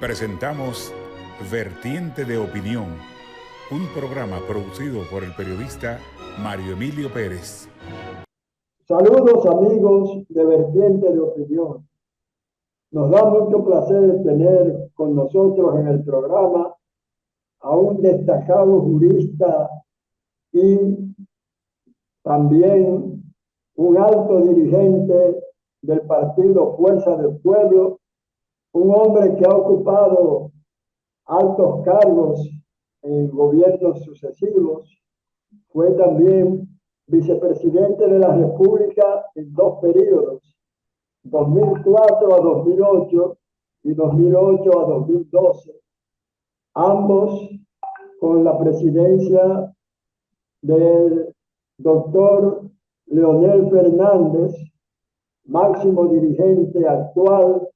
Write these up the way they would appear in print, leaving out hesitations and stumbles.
Presentamos Vertiente de Opinión, un programa producido por el periodista Mario Emilio Pérez. Saludos amigos de Vertiente de Opinión. Nos da mucho placer tener con nosotros en el programa a un destacado jurista y también un alto dirigente del partido Fuerza del Pueblo, un hombre que ha ocupado altos cargos en gobiernos sucesivos. Fue también vicepresidente de la República en dos periodos, 2004 a 2008 y 2008 a 2012, ambos con la presidencia del doctor Leonel Fernández, máximo dirigente actual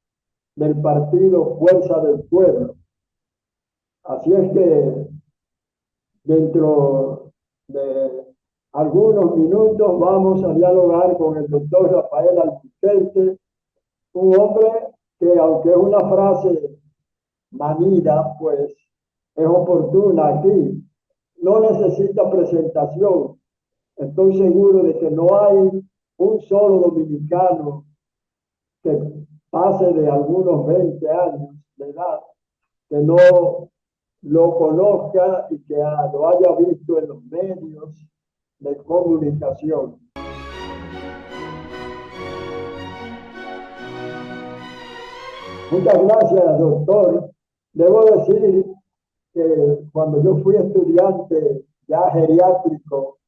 del partido Fuerza del Pueblo. Así es que dentro de algunos minutos vamos a dialogar con el doctor Rafael Albuquerque, un hombre que, aunque es una frase manida, pues es oportuna aquí. No necesita presentación. Estoy seguro de que no hay un solo dominicano que pase de algunos 20 años de edad que no lo conozca y que lo haya visto en los medios de comunicación. Muchas gracias, doctor. Debo decir que cuando yo fui estudiante ya geriátrico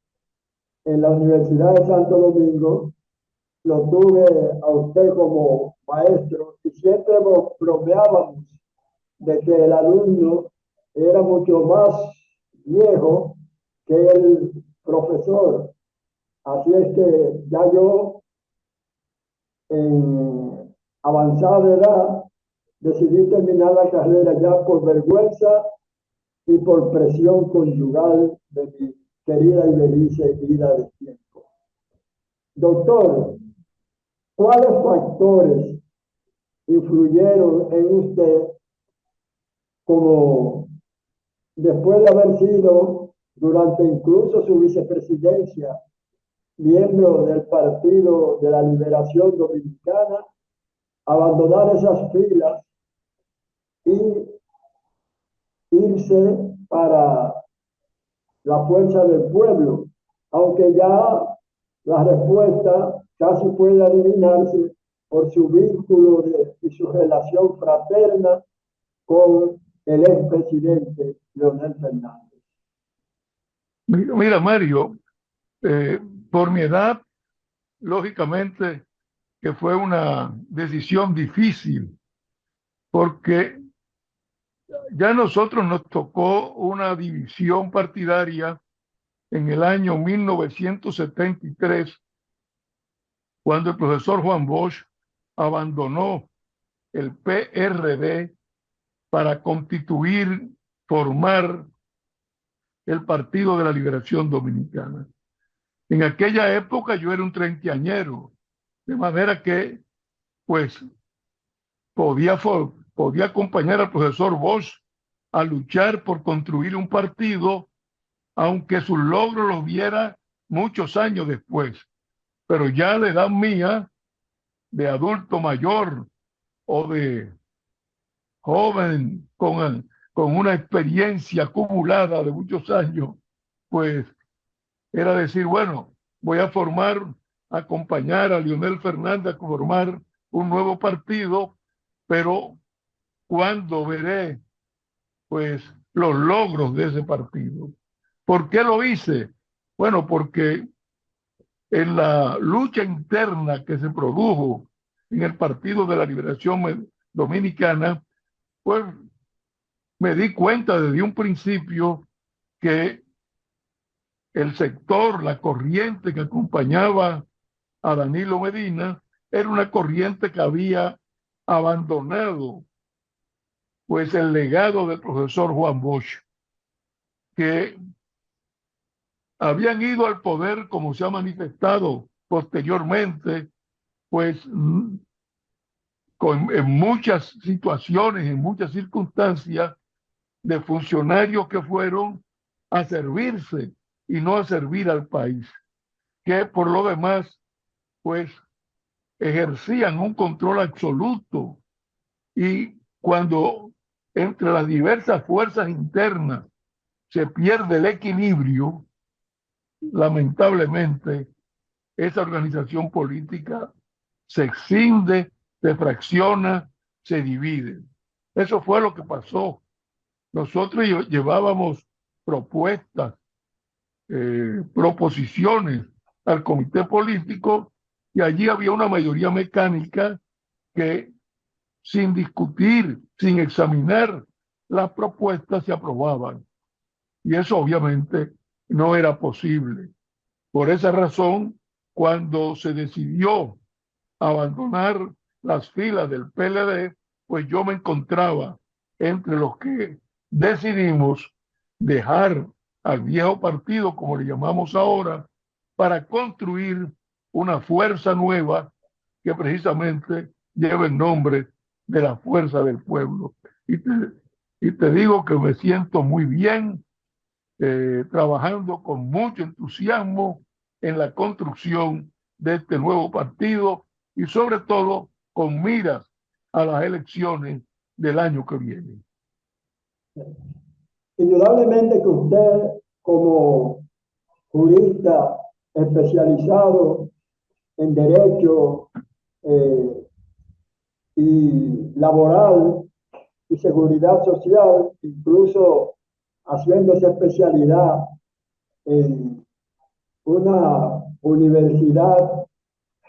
en la Universidad de Santo Domingo, lo tuve a usted como maestro y siempre bromeábamos de que el alumno era mucho más viejo que el profesor. Así es que ya yo, en avanzada edad, decidí terminar la carrera ya por vergüenza y por presión conyugal de mi querida y feliz vida de tiempo. Doctor, ¿cuáles factores influyeron en usted como, después de haber sido durante incluso su vicepresidencia miembro del Partido de la Liberación Dominicana, abandonar esas filas y irse para la Fuerza del Pueblo, aunque ya la respuesta casi puede adivinarse por su vínculo y su relación fraterna con el expresidente Leonel Fernández? Mira, Mario, eh, por mi edad, lógicamente que fue una decisión difícil, porque ya a nosotros nos tocó una división partidaria en el año 1973, cuando el profesor Juan Bosch abandonó el PRD para constituir, formar el Partido de la Liberación Dominicana. En aquella época yo era un treintañero, de manera que pues podía acompañar al profesor Bosch a luchar por construir un partido, aunque sus logros los viera muchos años después. Pero ya de edad mía, de adulto mayor o de joven con una experiencia acumulada de muchos años, pues era decir, bueno, voy a acompañar a Leonel Fernández a formar un nuevo partido, pero ¿cuándo veré, pues, los logros de ese partido? ¿Por qué lo hice? Bueno, porque en la lucha interna que se produjo en el Partido de la Liberación Dominicana, pues me di cuenta desde un principio que el sector, la corriente que acompañaba a Danilo Medina, era una corriente que había abandonado pues el legado del profesor Juan Bosch, que habían ido al poder, como se ha manifestado posteriormente, pues en muchas situaciones, en muchas circunstancias, de funcionarios que fueron a servirse y no a servir al país, que por lo demás, pues, ejercían un control absoluto. Y cuando entre las diversas fuerzas internas se pierde el equilibrio, lamentablemente, esa organización política se escinde, se fracciona, se divide. Eso fue lo que pasó. Nosotros llevábamos propuestas, proposiciones al comité político y allí había una mayoría mecánica que sin discutir, sin examinar las propuestas se aprobaban. Y eso obviamente no era posible. Por esa razón, cuando se decidió abandonar las filas del PLD, pues yo me encontraba entre los que decidimos dejar al viejo partido, como le llamamos ahora, para construir una fuerza nueva que precisamente lleva el nombre de la fuerza del pueblo. Y te digo que me siento muy bien, trabajando con mucho entusiasmo en la construcción de este nuevo partido y sobre todo con miras a las elecciones del año que viene. Indudablemente que usted, como jurista especializado en derecho y laboral y seguridad social, incluso haciendo esa especialidad en una universidad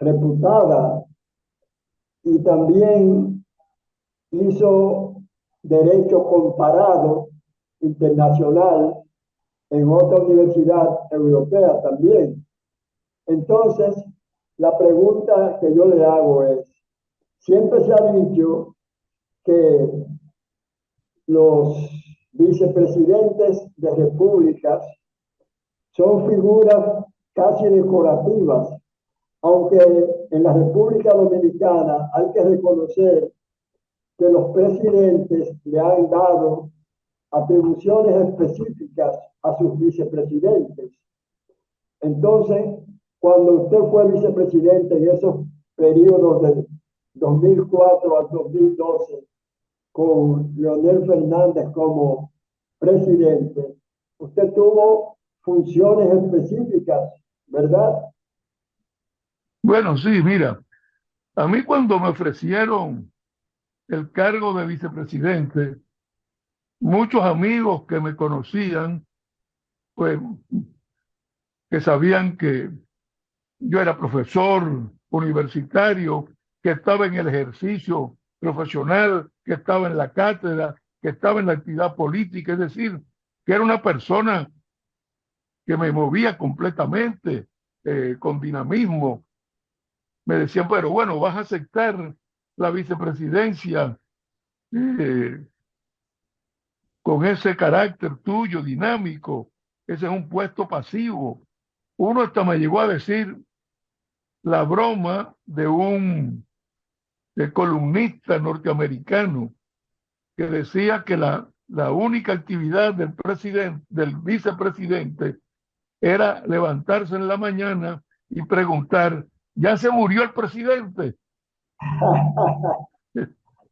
reputada, y también hizo derecho comparado internacional en otra universidad europea también. Entonces, la pregunta que yo le hago es, siempre se ha dicho que los vicepresidentes de repúblicas son figuras casi decorativas, aunque en la República Dominicana hay que reconocer que los presidentes le han dado atribuciones específicas a sus vicepresidentes. Entonces, cuando usted fue vicepresidente en esos periodos de 2004 al 2012, con Leonel Fernández como presidente, usted tuvo funciones específicas, ¿verdad? Bueno, sí, mira, a mí cuando me ofrecieron el cargo de vicepresidente, muchos amigos que me conocían, pues que sabían que yo era profesor universitario, que estaba en el ejercicio profesional, que estaba en la cátedra, que estaba en la actividad política, es decir, que era una persona que me movía completamente, con dinamismo. Me decían, pero bueno, vas a aceptar la vicepresidencia eh, con ese carácter tuyo, dinámico. Ese es un puesto pasivo. Uno hasta me llegó a decir la broma de un columnista norteamericano que decía que la única actividad del presidente, del vicepresidente, era levantarse en la mañana y preguntar, ¿ya se murió el presidente?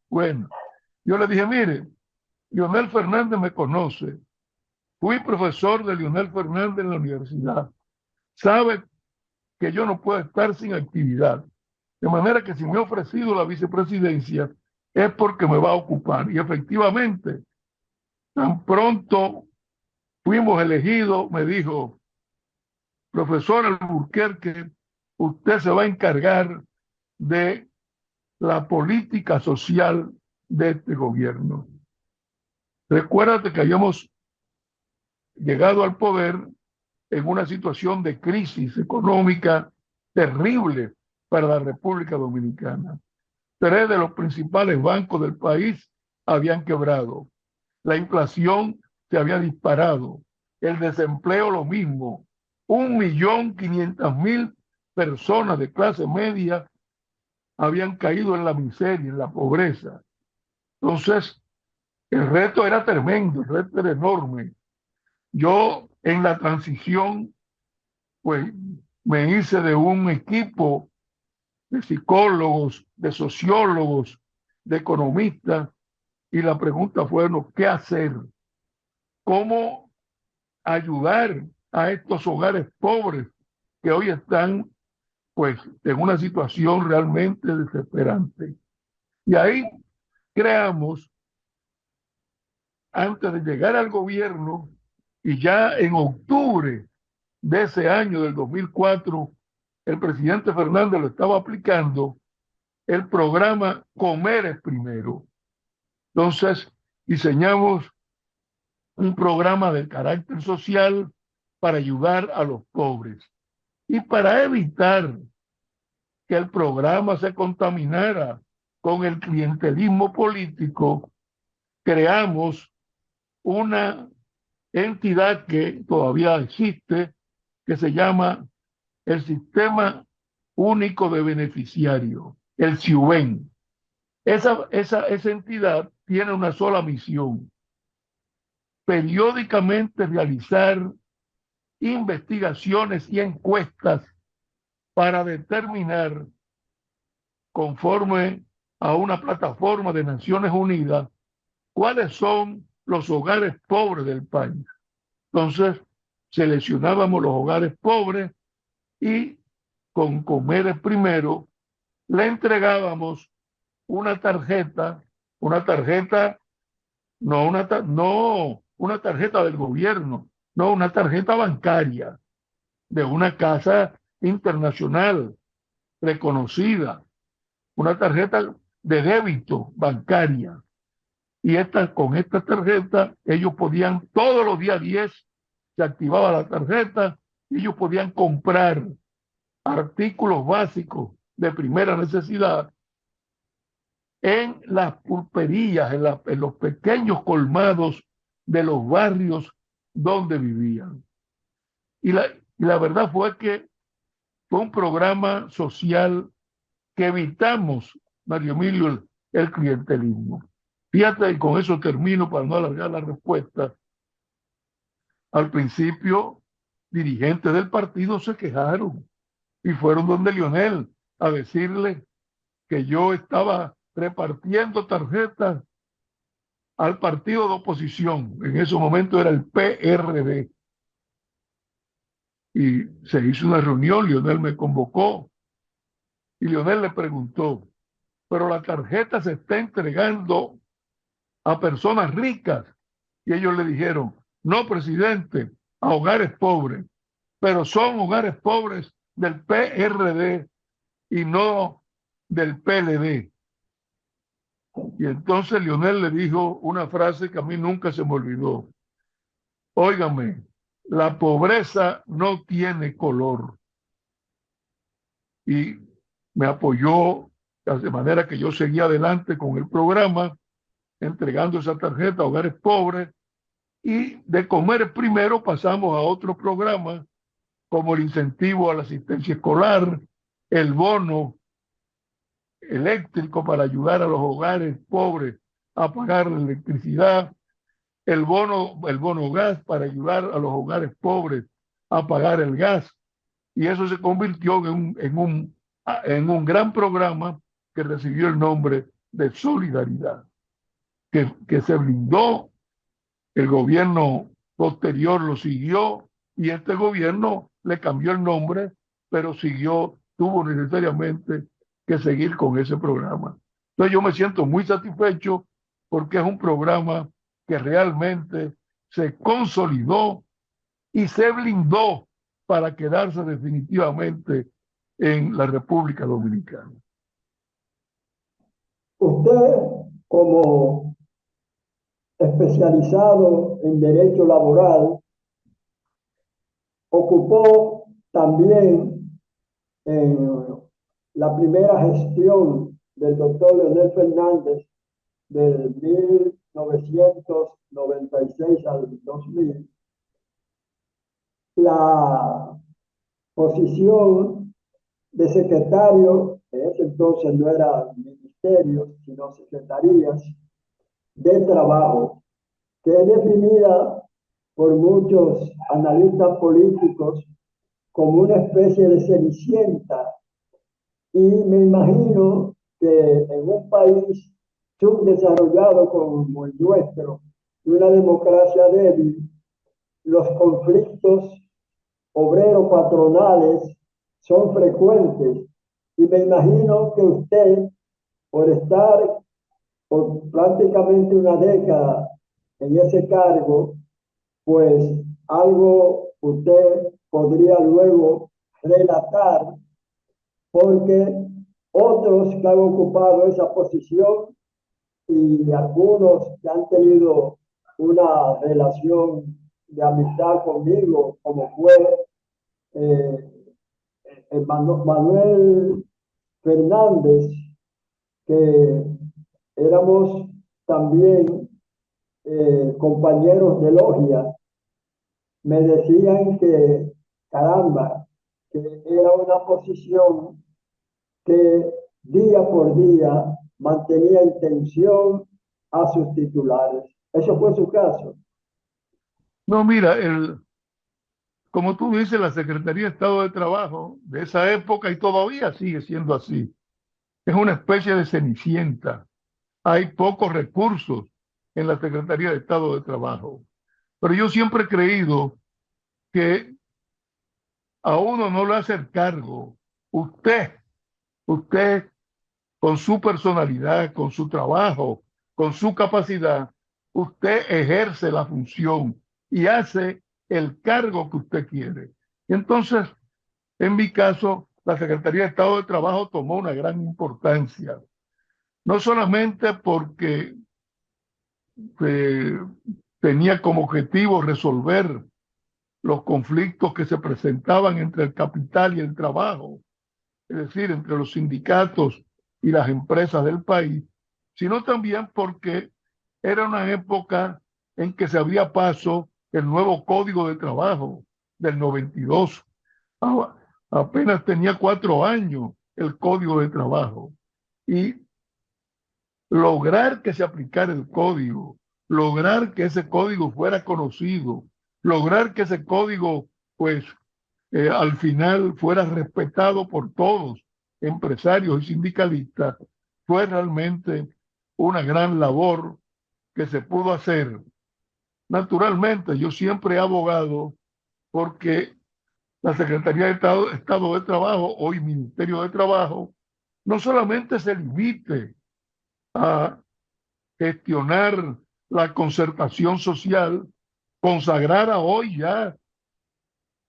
Bueno, yo le dije, mire, Leonel Fernández me conoce, fui profesor de Leonel Fernández en la universidad, sabe que yo no puedo estar sin actividad. De manera que si me ha ofrecido la vicepresidencia es porque me va a ocupar. Y efectivamente, tan pronto fuimos elegidos, me dijo, profesor Alburquerque, usted se va a encargar de la política social de este gobierno. Recuérdate que habíamos llegado al poder en una situación de crisis económica terrible para la República Dominicana. 3 de los principales bancos del país habían quebrado. La inflación se había disparado. El desempleo lo mismo. 1.500.000 personas de clase media habían caído en la miseria, en la pobreza. Entonces, el reto era tremendo, el reto era enorme. Yo en la transición, pues me hice de un equipo de psicólogos, de sociólogos, de economistas, y la pregunta fue, bueno, ¿qué hacer? ¿Cómo ayudar a estos hogares pobres que hoy están pues en una situación realmente desesperante? Y ahí creamos, antes de llegar al gobierno, y ya en octubre de ese año del 2004, el presidente Fernández lo estaba aplicando, el programa Comer es Primero. Entonces, diseñamos un programa de carácter social para ayudar a los pobres. Y para evitar que el programa se contaminara con el clientelismo político, creamos una entidad que todavía existe, que se llama el Sistema Único de Beneficiarios, el SIUBEN. Esa entidad tiene una sola misión: periódicamente realizar investigaciones y encuestas para determinar, conforme a una plataforma de Naciones Unidas, cuáles son los hogares pobres del país. Entonces, seleccionábamos los hogares pobres y con Comer es Primero le entregábamos una tarjeta, no una tarjeta del gobierno, no una tarjeta bancaria de una casa internacional reconocida, una tarjeta de débito bancaria. Y con esta tarjeta ellos podían, todos los días 10 se activaba la tarjeta y ellos podían comprar artículos básicos de primera necesidad en las pulperías, en los pequeños colmados de los barrios donde vivían. Y la verdad fue que fue un programa social que evitamos, Mario Emilio, el clientelismo. Fíjate, y con eso termino para no alargar la respuesta. Al principio, dirigentes del partido se quejaron y fueron donde Lionel a decirle que yo estaba repartiendo tarjetas al partido de oposición. En ese momento era el PRD. Y se hizo una reunión, Lionel me convocó y Lionel le preguntó, pero la tarjeta se está entregando a personas ricas. Y ellos le dijeron, no, presidente, a hogares pobres, pero son hogares pobres del PRD y no del PLD. Y entonces Lionel le dijo una frase que a mí nunca se me olvidó. Óigame, la pobreza no tiene color. Y me apoyó de manera que yo seguía adelante con el programa, entregando esa tarjeta a hogares pobres. Y de Comer Primero pasamos a otro programa, como el incentivo a la asistencia escolar, el bono eléctrico para ayudar a los hogares pobres a pagar la electricidad, el bono gas para ayudar a los hogares pobres a pagar el gas. Y eso se convirtió en un gran programa que recibió el nombre de Solidaridad, que se blindó. El gobierno posterior lo siguió y este gobierno le cambió el nombre, pero tuvo necesariamente que seguir con ese programa. Entonces yo me siento muy satisfecho porque es un programa que realmente se consolidó y se blindó para quedarse definitivamente en la República Dominicana. Usted, como especializado en derecho laboral, ocupó también en la primera gestión del doctor Leonel Fernández del 1996 al 2000 la posición de secretario en ese entonces no eran ministerios, sino secretarías de trabajo, que es definida por muchos analistas políticos como una especie de cenicienta. Y me imagino que en un país subdesarrollado como el nuestro, y una democracia débil, los conflictos obrero-patronales son frecuentes. Y me imagino que usted, por estar por prácticamente una década en ese cargo, pues algo usted podría luego relatar, porque otros que han ocupado esa posición y algunos que han tenido una relación de amistad conmigo, como fue eh, Manuel Fernández, que éramos también compañeros de logia, me decían que, caramba, que era una posición que día por día mantenía en tensión a sus titulares. Eso fue su caso. No, mira, como tú dices, la Secretaría de Estado de Trabajo de esa época y todavía sigue siendo así. Es una especie de cenicienta. Hay pocos recursos en la Secretaría de Estado de Trabajo. Pero yo siempre he creído que a uno no le hace el cargo. Usted, usted con su personalidad, con su trabajo, con su capacidad, usted ejerce la función y hace el cargo que usted quiere. Y entonces, en mi caso, la Secretaría de Estado de Trabajo tomó una gran importancia, no solamente porque eh, tenía como objetivo resolver los conflictos que se presentaban entre el capital y el trabajo, es decir, entre los sindicatos y las empresas del país, sino también porque era una época en que se abría paso el nuevo Código de Trabajo del 92. Ah, apenas tenía 4 años el Código de Trabajo. Y lograr que se aplicara el código, lograr que ese código fuera conocido, lograr que ese código, pues, al final fuera respetado por todos, empresarios y sindicalistas, fue realmente una gran labor que se pudo hacer. Naturalmente, yo siempre he abogado porque la Secretaría de Estado de Trabajo, hoy Ministerio de Trabajo, no solamente se limite a gestionar la concertación social consagrada hoy ya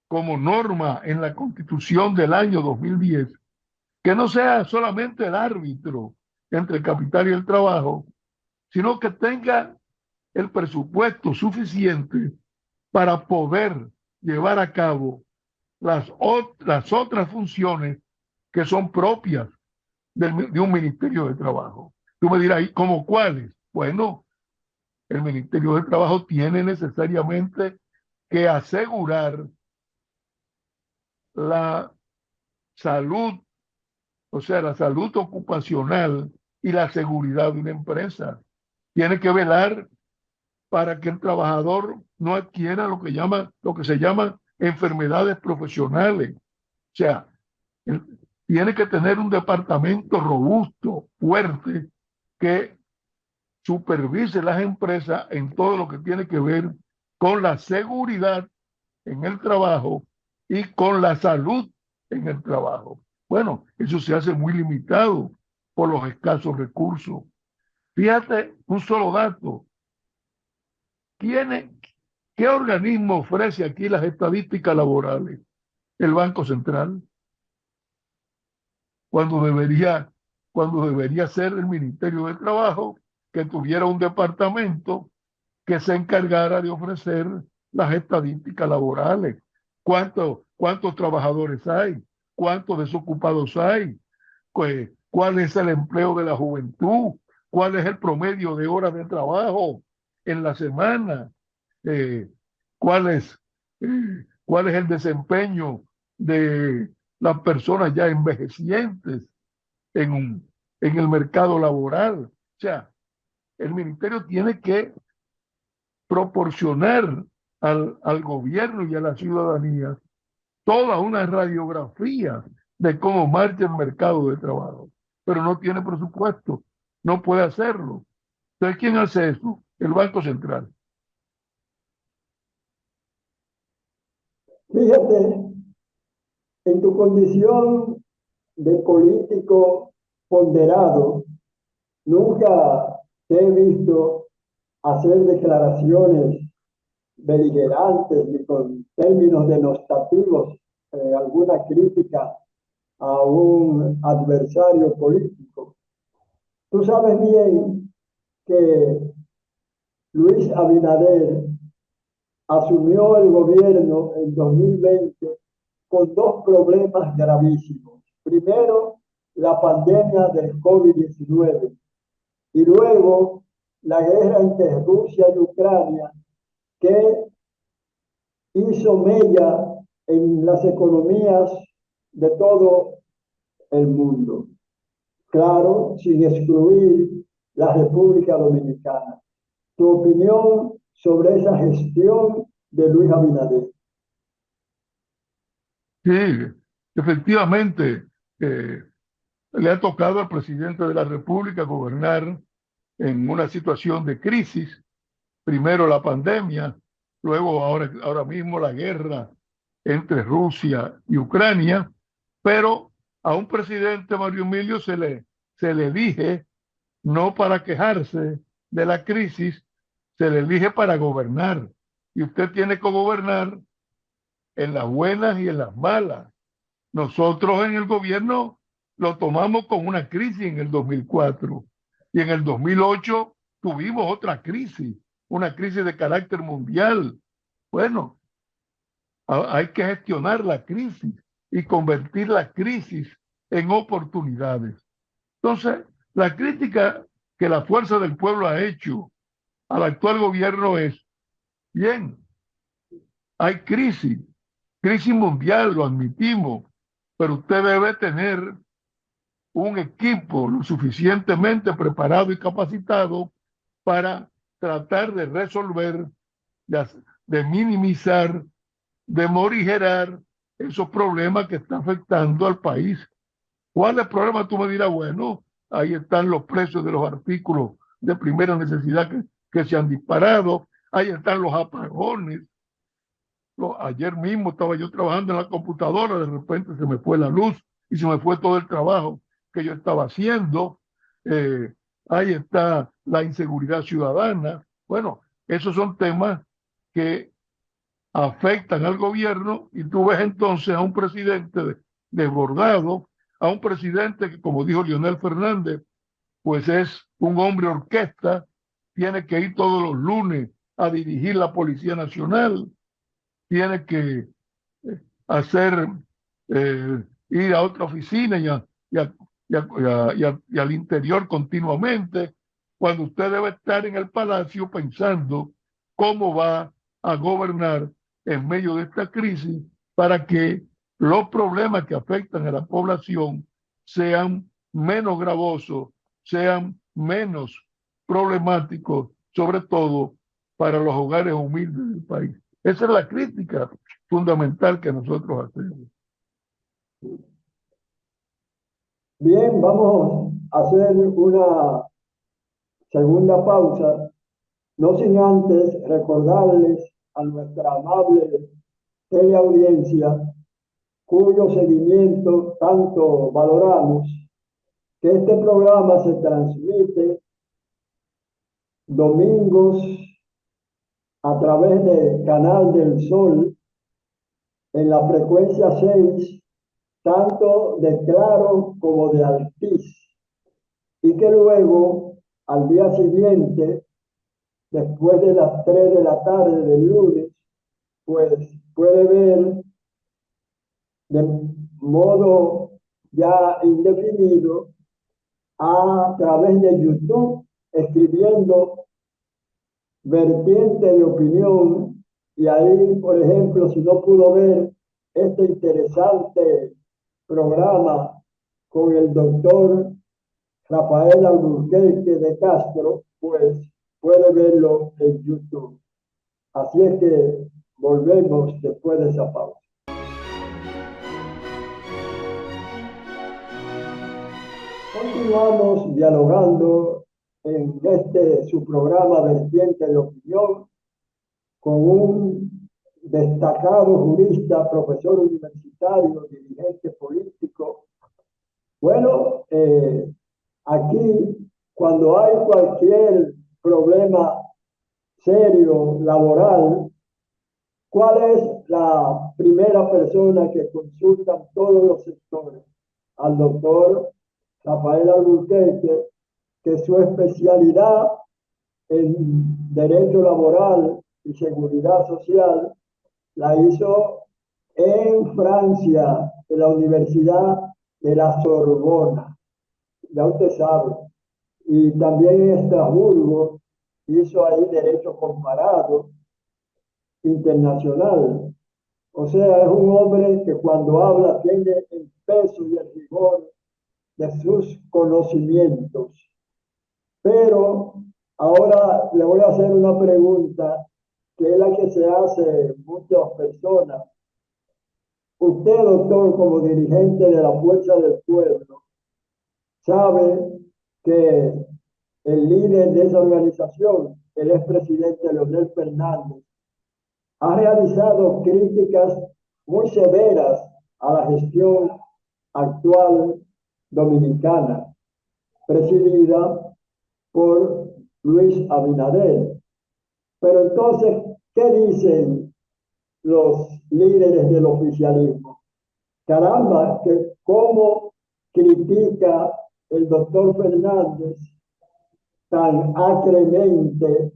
como norma en la Constitución del año 2010, que no sea solamente el árbitro entre el capital y el trabajo, sino que tenga el presupuesto suficiente para poder llevar a cabo las otras funciones que son propias de un Ministerio de Trabajo. Tú me dirás, ¿y cómo cuáles? Bueno, el Ministerio de Trabajo tiene necesariamente que asegurar la salud, o sea, la salud ocupacional y la seguridad de una empresa. Tiene que velar para que el trabajador no adquiera lo que se llama enfermedades profesionales. O sea, tiene que tener un departamento robusto, fuerte, que supervise las empresas en todo lo que tiene que ver con la seguridad en el trabajo y con la salud en el trabajo. Bueno, eso se hace muy limitado por los escasos recursos. Fíjate un solo dato. ¿Quién, ¿Qué organismo ofrece aquí las estadísticas laborales? El Banco Central, cuando debería, cuando debería ser el Ministerio de Trabajo, que tuviera un departamento que se encargara de ofrecer las estadísticas laborales. ¿Cuántos trabajadores hay? ¿Cuántos desocupados hay? ¿Cuál es el empleo de la juventud? ¿Cuál es el promedio de horas de trabajo en la semana? Eh, ¿cuál es, ¿Cuál es el desempeño de las personas ya envejecientes? en el mercado laboral. O sea, el ministerio tiene que proporcionar al gobierno y a la ciudadanía toda una radiografía de cómo marcha el mercado de trabajo, pero no tiene presupuesto, no puede hacerlo. Entonces, ¿quién hace eso? El Banco Central. Fíjate, en tu condición de político ponderado, nunca te he visto hacer declaraciones beligerantes ni con términos denostativos, alguna crítica a un adversario político. Tú sabes bien que Luis Abinader asumió el gobierno en 2020 con dos problemas gravísimos. Primero, la pandemia del COVID-19 y luego la guerra entre Rusia y Ucrania que hizo mella en las economías de todo el mundo. Claro, sin excluir la República Dominicana. Tu opinión sobre esa gestión de Luis Abinader. Sí, efectivamente, le ha tocado al presidente de la República gobernar en una situación de crisis, primero la pandemia, luego ahora mismo la guerra entre Rusia y Ucrania, pero a un presidente, Mario Emilio, se le elige no para quejarse de la crisis, se le elige para gobernar. Y usted tiene que gobernar en las buenas y en las malas. Nosotros en el gobierno lo tomamos con una crisis en el 2004 y en el 2008 tuvimos otra crisis, una crisis de carácter mundial. Bueno, hay que gestionar la crisis y convertir la crisis en oportunidades. Entonces, la crítica que la fuerza del pueblo ha hecho al actual gobierno es, bien, hay crisis mundial, lo admitimos, pero usted debe tener un equipo lo suficientemente preparado y capacitado para tratar de resolver, de minimizar, de morigerar esos problemas que están afectando al país. ¿Cuál es el problema? Tú me dirás, bueno, ahí están los precios de los artículos de primera necesidad que se han disparado, ahí están los apagones. Ayer mismo estaba yo trabajando en la computadora, de repente se me fue la luz y se me fue todo el trabajo que yo estaba haciendo. Eh, Ahí está la inseguridad ciudadana. Bueno, esos son temas que afectan al gobierno y tú ves entonces a un presidente desbordado, a un presidente que, como dijo Leonel Fernández, pues es un hombre orquesta, tiene que ir todos los lunes a dirigir la Policía Nacional, tiene que hacer, ir a otra oficina y al interior continuamente, cuando usted debe estar en el palacio pensando cómo va a gobernar en medio de esta crisis para que los problemas que afectan a la población sean menos gravosos, sean menos problemáticos, sobre todo para los hogares humildes del país. Esa es la crítica fundamental que nosotros hacemos. Bien, vamos a hacer una segunda pausa, no sin antes recordarles a nuestra amable teleaudiencia, cuyo seguimiento tanto valoramos, que este programa se transmite domingos a través del Canal del Sol en la frecuencia 6, tanto de Claro como de Altiz, y que luego al día siguiente, después de las 3 de la tarde del lunes, pues puede ver de modo ya indefinido a través de YouTube, escribiendo vertiente de opinión, y ahí, por ejemplo, si no pudo ver este interesante programa con el doctor Rafael Alburquerque de Castro, pues puede verlo en YouTube. Así es que volvemos después de esa pausa. Continuamos dialogando en su programa Vertiente de Opinión con un destacado jurista, profesor universitario, dirigente político. Bueno, aquí cuando hay cualquier problema serio, laboral, ¿cuál es la primera persona que consultan todos los sectores? Al doctor Rafael Alburquerque, que su especialidad en derecho laboral y seguridad social la hizo en Francia, en la Universidad de la Sorbona, ya usted sabe, y también en Estrasburgo hizo ahí derecho comparado internacional. O sea, es un hombre que cuando habla tiene el peso y el rigor de sus conocimientos. Pero ahora le voy a hacer una pregunta que es la que se hace muchas personas. Usted, doctor, como dirigente de la Fuerza del Pueblo, sabe que el líder de esa organización, el expresidente Leonel Fernández, ha realizado críticas muy severas a la gestión actual dominicana, presidida por Luis Abinader. Pero entonces, ¿qué dicen los líderes del oficialismo? Caramba, que cómo critica el doctor Fernández tan acremente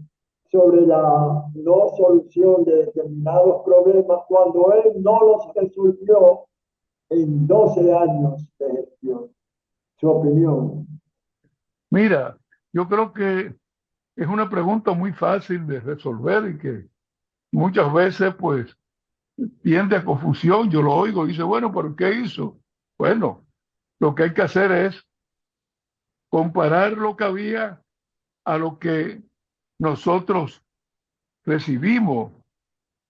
sobre la no solución de determinados problemas cuando él no los resolvió en 12 años de gestión. Su opinión. Mira, yo creo que es una pregunta muy fácil de resolver y que muchas veces pues tiende a confusión. Yo lo oigo y dice, bueno, ¿pero qué hizo? Bueno, lo que hay que hacer es comparar lo que había a lo que nosotros recibimos.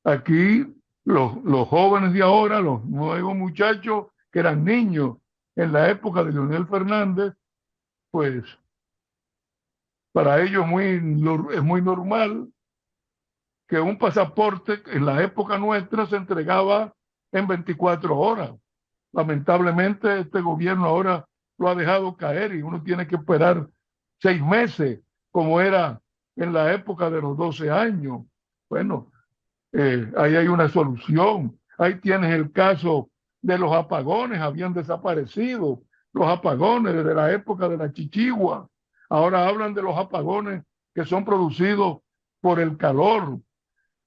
Aquí los jóvenes de ahora, los nuevos muchachos que eran niños en la época de Leonel Fernández, pues para ellos es muy normal que un pasaporte en la época nuestra se entregaba en 24 horas. Lamentablemente este gobierno ahora lo ha dejado caer y uno tiene que esperar 6 meses, como era en la época de los 12 años. Bueno, ahí hay una solución. Ahí tienes el caso de los apagones, habían desaparecido los apagones desde la época de la Chichigua. Ahora hablan de los apagones que son producidos por el calor.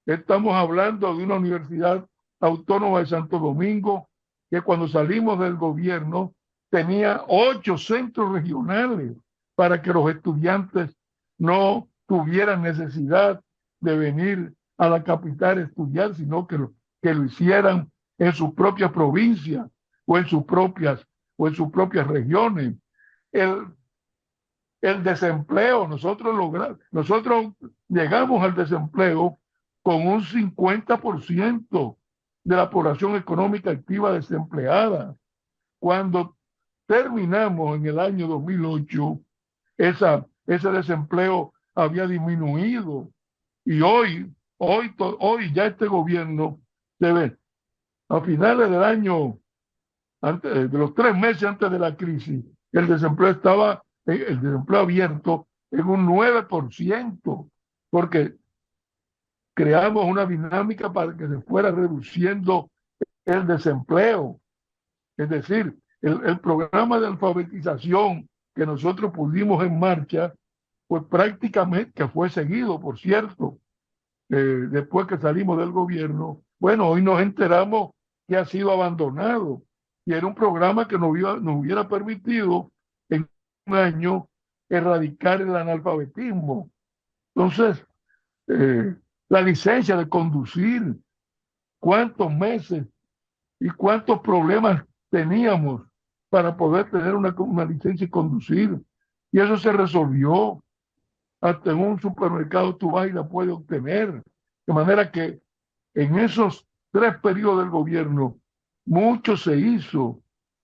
Estamos hablando de una universidad autónoma de Santo Domingo que cuando salimos del gobierno tenía 8 centros regionales para que los estudiantes no tuvieran necesidad de venir a la capital a estudiar, sino que lo hicieran en sus propias provincias o en sus propias regiones. El, el desempleo, nosotros llegamos al desempleo con un 50% de la población económica activa desempleada. Cuando terminamos en el año 2008, ese desempleo había disminuido y hoy ya este gobierno debe, a finales del año, de los 3 meses antes de la crisis, el desempleo abierto en un 9%, porque creamos una dinámica para que se fuera reduciendo el desempleo. Es decir, el programa de alfabetización que nosotros pusimos en marcha, pues prácticamente, que fue seguido, por cierto, después que salimos del gobierno, bueno, hoy nos enteramos que ha sido abandonado y era un programa que nos hubiera permitido en un año erradicar el analfabetismo. Entonces, la licencia de conducir, cuántos meses y cuántos problemas teníamos para poder tener una licencia y conducir. Y eso se resolvió. Hasta en un supermercado tú vas y la puedes obtener. De manera que en esos 3 periodos del gobierno, mucho se hizo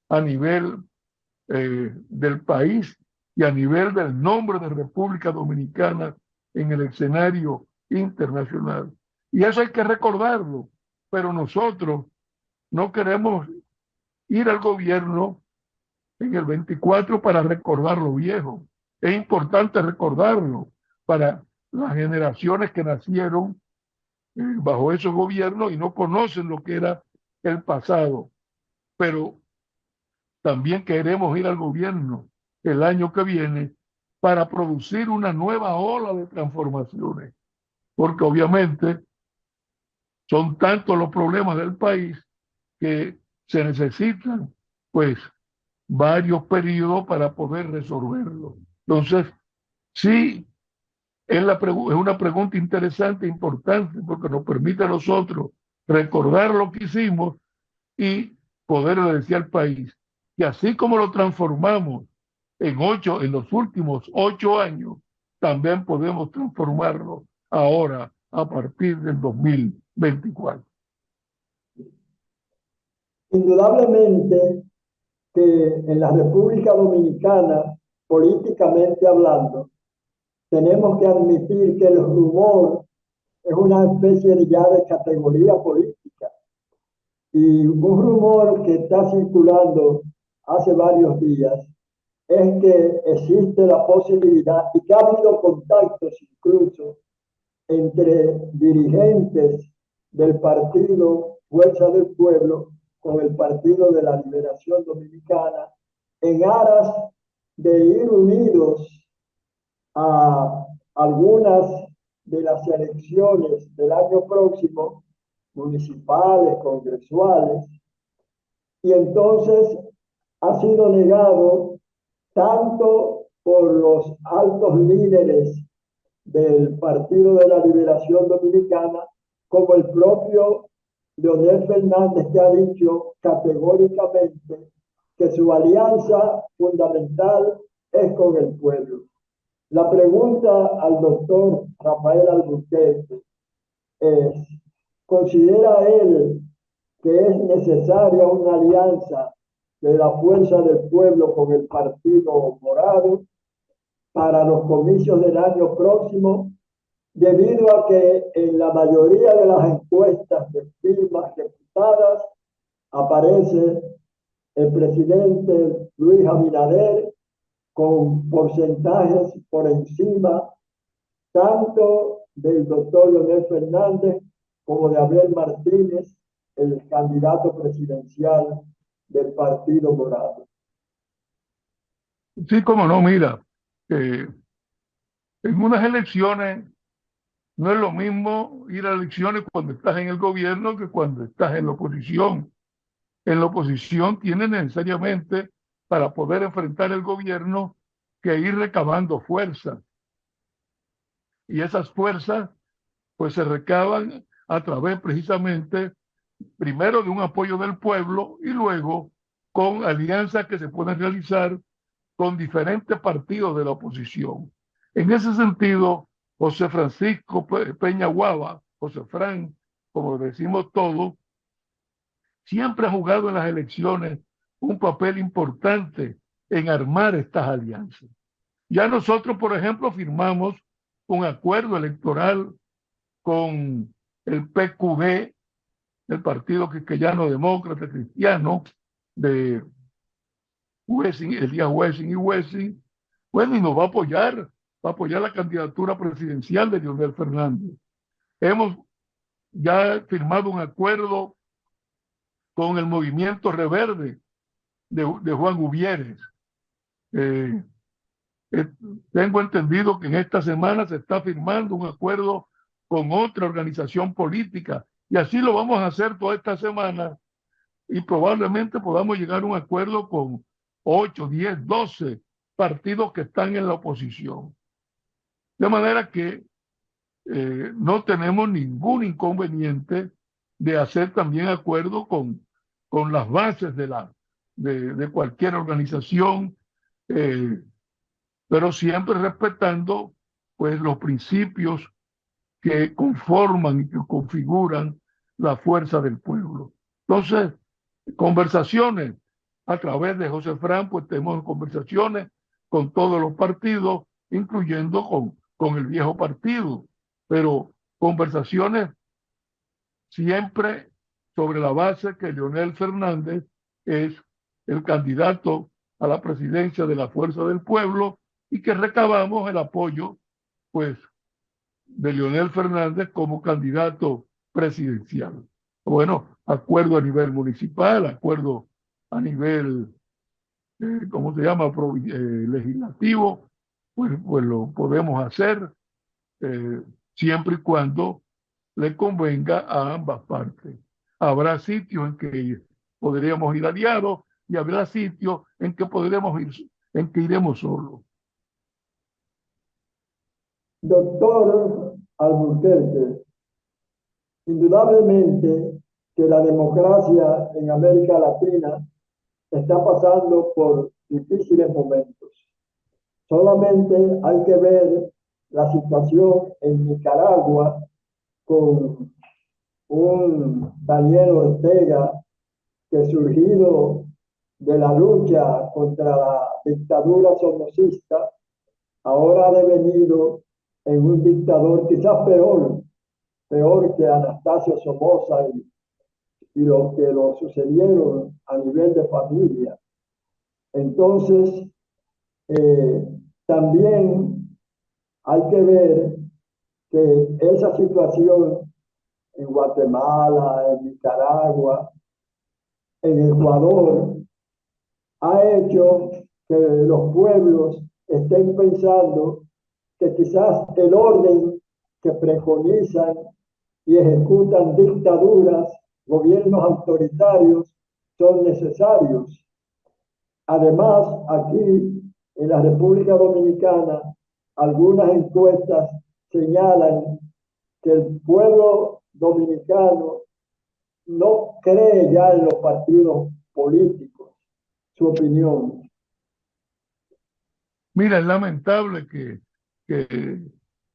a nivel del país y a nivel del nombre de República Dominicana en el escenario internacional. Y eso hay que recordarlo, pero nosotros no queremos ir al gobierno en el 24 para recordar lo viejo. Es importante recordarlo para las generaciones que nacieron bajo esos gobiernos y no conocen lo que era el pasado. Pero también queremos ir al gobierno el año que viene para producir una nueva ola de transformaciones, porque obviamente son tantos los problemas del país que se necesitan, pues, varios periodos para poder resolverlo. Entonces, sí, es una pregunta interesante, importante, porque nos permite a nosotros recordar lo que hicimos y poder decir al país que así como lo transformamos en los últimos 8 años, también podemos transformarlo ahora a partir del 2024. Indudablemente que en la República Dominicana, políticamente hablando, tenemos que admitir que el rumor es una especie de ya de categoría política. Y un rumor que está circulando hace varios días es que existe la posibilidad y que ha habido contactos incluso entre dirigentes del partido Fuerza del Pueblo con el Partido de la Liberación Dominicana en aras de ir unidos a algunas de las elecciones del año próximo, municipales, congresuales, y entonces ha sido negado tanto por los altos líderes del Partido de la Liberación Dominicana como el propio Leonel Fernández, que ha dicho categóricamente que su alianza fundamental es con el pueblo. La pregunta al doctor Rafael Albuquerque es, ¿considera él que es necesaria una alianza de la Fuerza del Pueblo con el Partido Morado para los comicios del año próximo, debido a que en la mayoría de las encuestas de firmas reputadas aparece el presidente Luis Abinader con porcentajes por encima tanto del doctor Leonel Fernández como de Abel Martínez, el candidato presidencial del Partido Morado? Sí, como no, mira, en unas elecciones no es lo mismo ir a elecciones cuando estás en el gobierno que cuando estás en la oposición. En la oposición tiene necesariamente, para poder enfrentar el gobierno, que ir recabando fuerzas. Y esas fuerzas, pues se recaban a través precisamente, primero de un apoyo del pueblo y luego con alianzas que se pueden realizar con diferentes partidos de la oposición. En ese sentido, José Francisco Peña Guava, José Fran, como decimos todos, siempre ha jugado en las elecciones un papel importante en armar estas alianzas. Ya nosotros, por ejemplo, firmamos un acuerdo electoral con el PQD, el Partido Quisqueyano Demócrata Cristiano, de Wessing, Elías Wessing y Wessing. Bueno, y nos va a apoyar la candidatura presidencial de Leonel Fernández. Hemos ya firmado un acuerdo con el movimiento Reverde de Juan Gubieres. Eh, eh, Tengo entendido que en esta semana se está firmando un acuerdo con otra organización política y así lo vamos a hacer toda esta semana y probablemente podamos llegar a un acuerdo con 8, 10, 12 partidos que están en la oposición. De manera que no tenemos ningún inconveniente de hacer también acuerdo con las bases de cualquier organización, pero siempre respetando pues los principios que conforman y que configuran la fuerza del pueblo. Entonces, conversaciones a través de José Fran, pues tenemos conversaciones con todos los partidos, incluyendo con el viejo partido, pero conversaciones siempre sobre la base que Leonel Fernández es el candidato a la presidencia de la Fuerza del Pueblo y que recabamos el apoyo, pues, de Leonel Fernández como candidato presidencial. Bueno, acuerdo a nivel municipal, acuerdo a nivel, ¿cómo se llama?, legislativo, pues lo podemos hacer eh, siempre y cuando le convenga a ambas partes. Habrá sitios en que podríamos ir aliados y habrá sitios en que podremos ir, en que iremos solos. Doctor Alburquerque, indudablemente que la democracia en América Latina está pasando por difíciles momentos. Solamente hay que ver la situación en Nicaragua con un Daniel Ortega que surgido de la lucha contra la dictadura somocista, ahora ha devenido en un dictador quizás peor que Anastasio Somoza y lo que lo sucedieron a nivel de familia. Entonces, también hay que ver que esa situación en Guatemala, en Nicaragua, en Ecuador, ha hecho que los pueblos estén pensando que quizás el orden que preconizan y ejecutan dictaduras, gobiernos autoritarios, son necesarios. Además, aquí en la República Dominicana, algunas encuestas señalan que el pueblo dominicano no cree ya en los partidos políticos. Su opinión. Mira, es lamentable que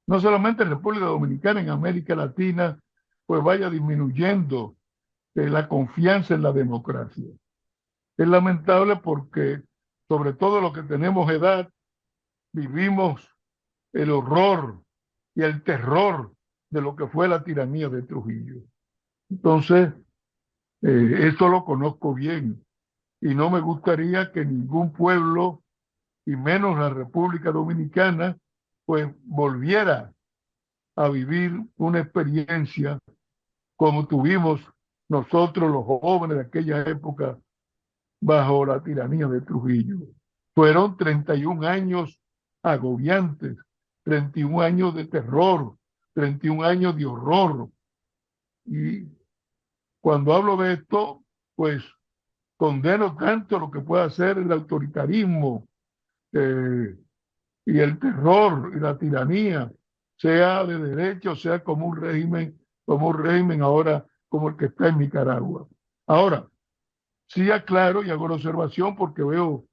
no solamente en República Dominicana, en América Latina, pues vaya disminuyendo la confianza en la democracia. Es lamentable porque, sobre todo los que tenemos edad, vivimos el horror y el terror de lo que fue la tiranía de Trujillo. Entonces, eso lo conozco bien y no me gustaría que ningún pueblo, y menos la República Dominicana, pues volviera a vivir una experiencia como tuvimos nosotros los jóvenes de aquella época bajo la tiranía de Trujillo. Fueron 31 años agobiantes, 31 años de terror, 31 años de horror. Y cuando hablo de esto, pues condeno tanto lo que puede hacer el autoritarismo y el terror y la tiranía, sea de derecha o sea como un régimen ahora como el que está en Nicaragua. Ahora, sí aclaro y hago una observación porque veo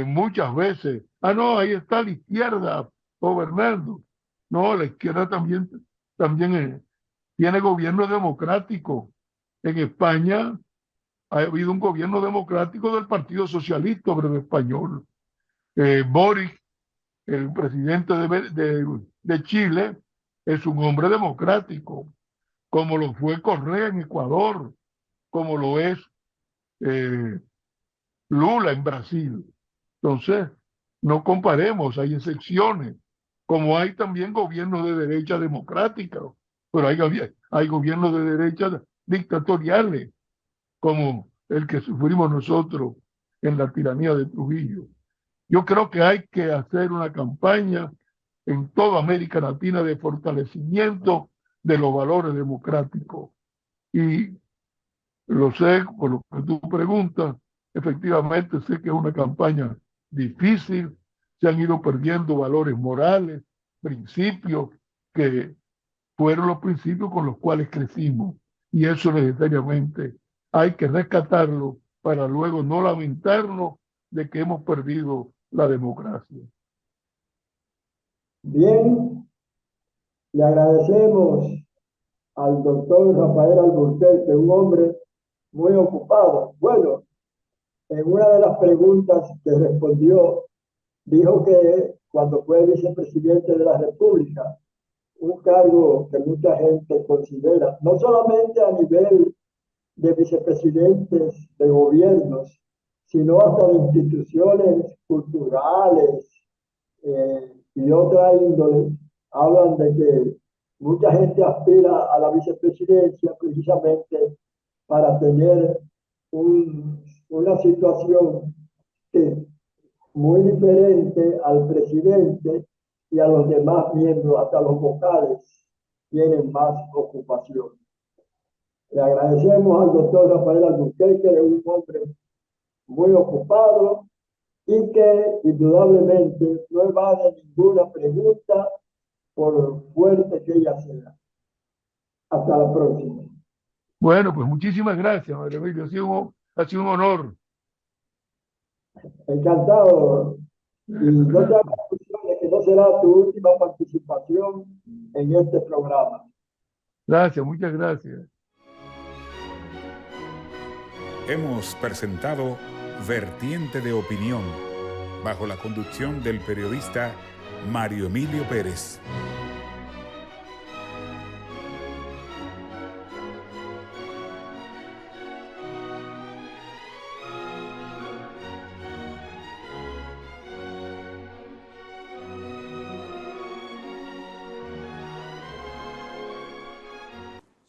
muchas veces, no, ahí está la izquierda gobernando. No, la izquierda también tiene gobierno democrático. En España ha habido un gobierno democrático del Partido Socialista Obrero Español. Boric, el presidente de Chile, es un hombre democrático, como lo fue Correa en Ecuador, como lo es Lula en Brasil. Entonces, no comparemos, hay excepciones, como hay también gobiernos de derecha democrática, pero hay gobiernos de derecha dictatoriales, como el que sufrimos nosotros en la tiranía de Trujillo. Yo creo que hay que hacer una campaña en toda América Latina de fortalecimiento de los valores democráticos. Y lo sé, por lo que tú preguntas, efectivamente sé que es una campaña difícil, se han ido perdiendo valores morales, principios que fueron los principios con los cuales crecimos. Y eso necesariamente hay que rescatarlo para luego no lamentarnos de que hemos perdido la democracia. Bien, le agradecemos al doctor Rafael Alburquerque, un hombre muy ocupado. Bueno, en una de las preguntas que respondió, dijo que cuando fue vicepresidente de la República, un cargo que mucha gente considera, no solamente a nivel de vicepresidentes de gobiernos, sino hasta de instituciones culturales y otra índole, hablan de que mucha gente aspira a la vicepresidencia precisamente para tener una situación que muy diferente al presidente y a los demás miembros, hasta los vocales, tienen más ocupación. Le agradecemos al doctor Rafael Alburquerque, que es un hombre muy ocupado y que indudablemente no evade ninguna pregunta por fuerte que ella sea. Hasta la próxima. Bueno, pues muchísimas gracias, Mario Emilio. Ha sido un honor. Encantado. Y no te hagas ilusiones que no será tu última participación en este programa. Gracias, muchas gracias. Hemos presentado Vertiente de Opinión, bajo la conducción del periodista Mario Emilio Pérez.